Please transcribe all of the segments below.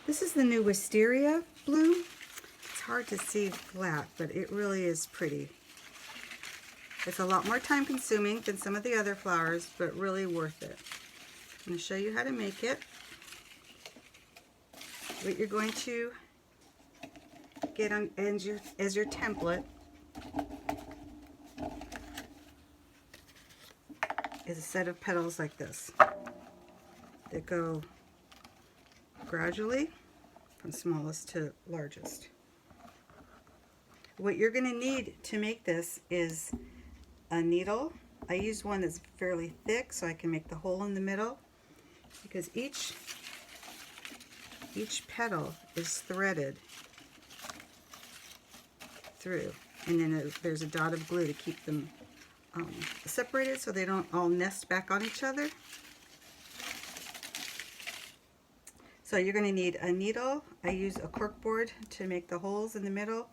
This is the new Wisteria bloom. It's hard to see flat, but it really is pretty. It's a lot more time consuming than some of the other flowers, but really worth it. I'm going to show you how to make it. What you're going to get on as your template is a set of petals like this that go gradually from smallest to largest. What you're going to need to make this is a needle. I use one that's fairly thick so I can make the hole in the middle, because each petal is threaded through, and then there's a dot of glue to keep them separated so they don't all nest back on each other. So you're going to need a needle. I use a cork board to make the holes in the middle,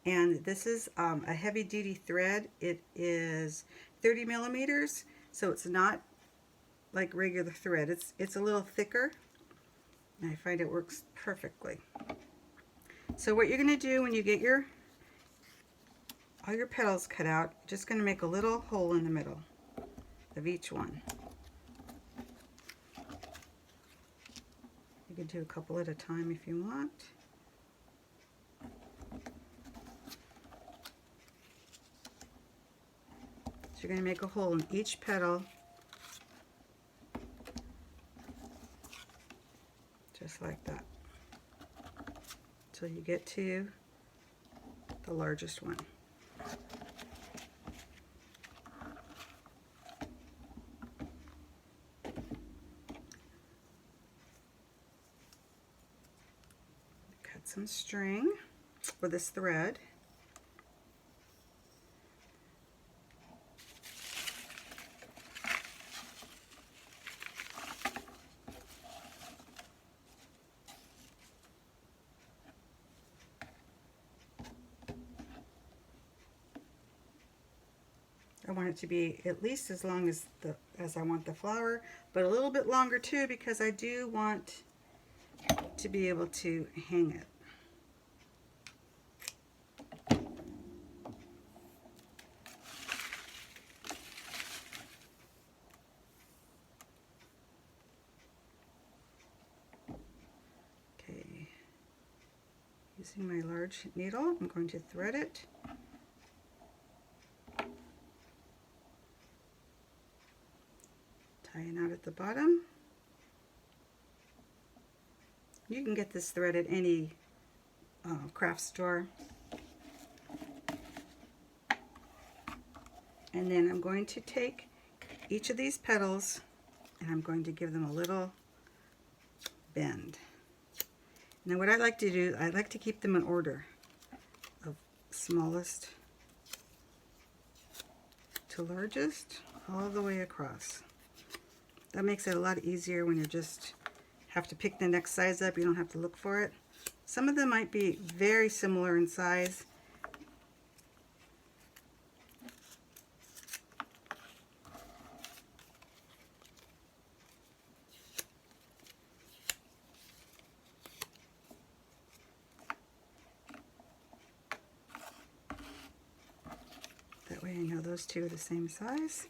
and this is a heavy duty thread. It is 30 millimeters, so it's not like regular thread. It's a little thicker, and I find it works perfectly. So what you're going to do when you get all your petals cut out, you're just going to make a little hole in the middle of each one. You can do a couple at a time if you want. So you're going to make a hole in each petal, just like that, until you get to the largest one. Cut some string for this thread. I want it to be at least as long as I want the flower, but a little bit longer too, because I do want to be able to hang it. Okay, using my large needle, I'm going to thread it. Tie a knot at the bottom. You can get this thread at any craft store. And then I'm going to take each of these petals and I'm going to give them a little bend. Now what I like to do, I like to keep them in order of smallest to largest all the way across. That makes it a lot easier when you just have to pick the next size up. You don't have to look for it. Some of them might be very similar in size. That way I know those two are the same size.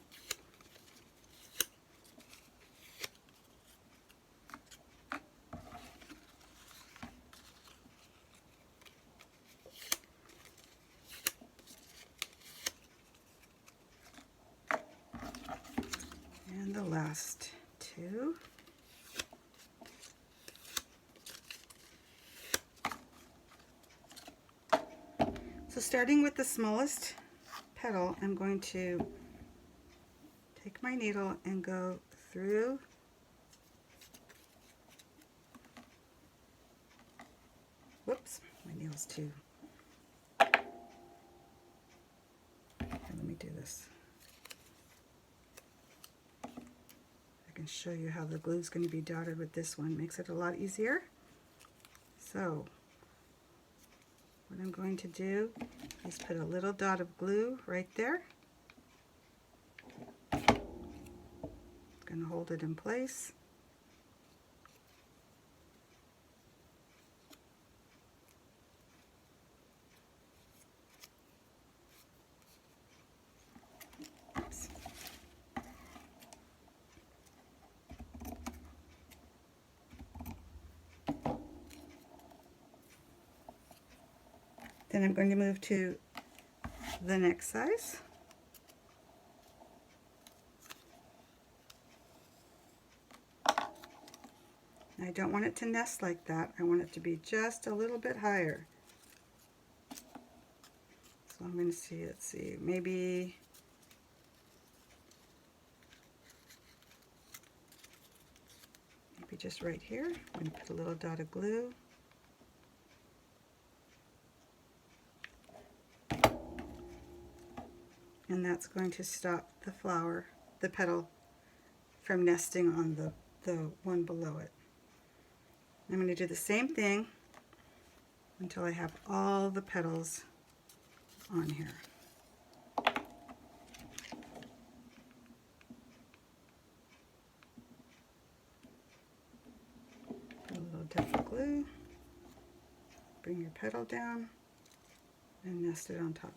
And the last two. So starting with the smallest petal, I'm going to take my needle and go through whoops, my needle's too. Here, let me do this. I can show you how the glue is going to be dotted with this one. Makes it a lot easier. So what I'm going to do is put a little dot of glue right there. It's going to hold it in place. Then I'm going to move to the next size. I don't want it to nest like that. I want it to be just a little bit higher. So I'm going to see, let's see, maybe just right here. I'm going to put a little dot of glue. And that's going to stop the flower, the petal, from nesting on the one below it. I'm going to do the same thing until I have all the petals on here. Put a little dot of glue, bring your petal down, and nest it on top.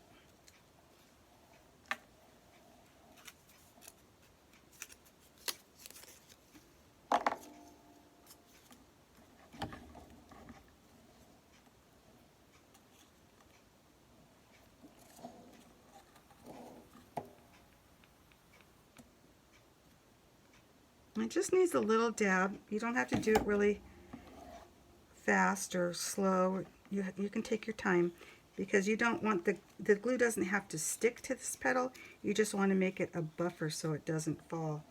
It just needs a little dab. You don't have to do it really fast or slow. You can take your time, because you don't want the glue doesn't have to stick to this petal. You just want to make it a buffer so it doesn't fall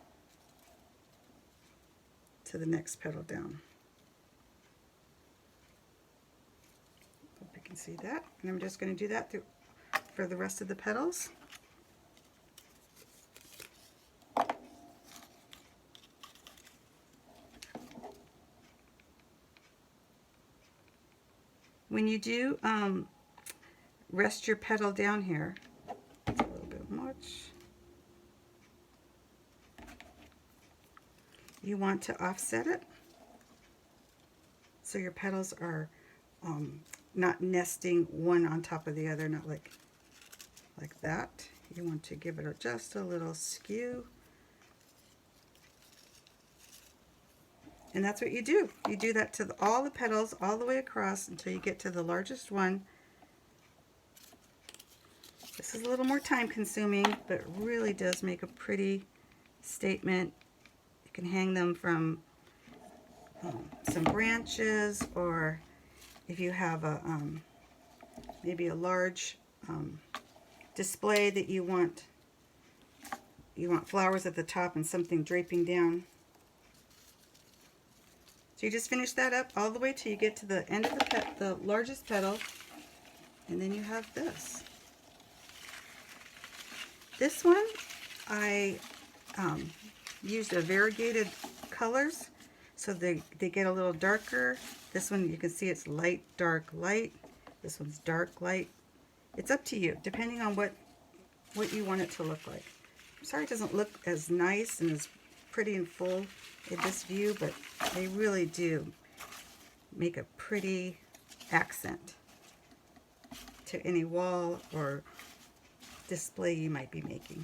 to the next petal down. Hope you can see that. And I'm just going to do that for the rest of the petals. When you do rest your petal down here, it's a little bit much. You want to offset it so your petals are not nesting one on top of the other, not like that. You want to give it just a little skew. And that's what you do. You do that to all the petals all the way across until you get to the largest one. This is a little more time consuming, but it really does make a pretty statement. You can hang them from some branches, or if you have a maybe a large display that you want flowers at the top and something draping down. So you just finish that up all the way till you get to the end of the largest petal, and then you have this. This one I used a variegated colors, so they get a little darker. This one you can see it's light, dark, light. This one's dark, light. It's up to you, depending on what you want it to look like. I'm sorry it doesn't look as nice and as pretty and full in this view, but they really do make a pretty accent to any wall or display you might be making.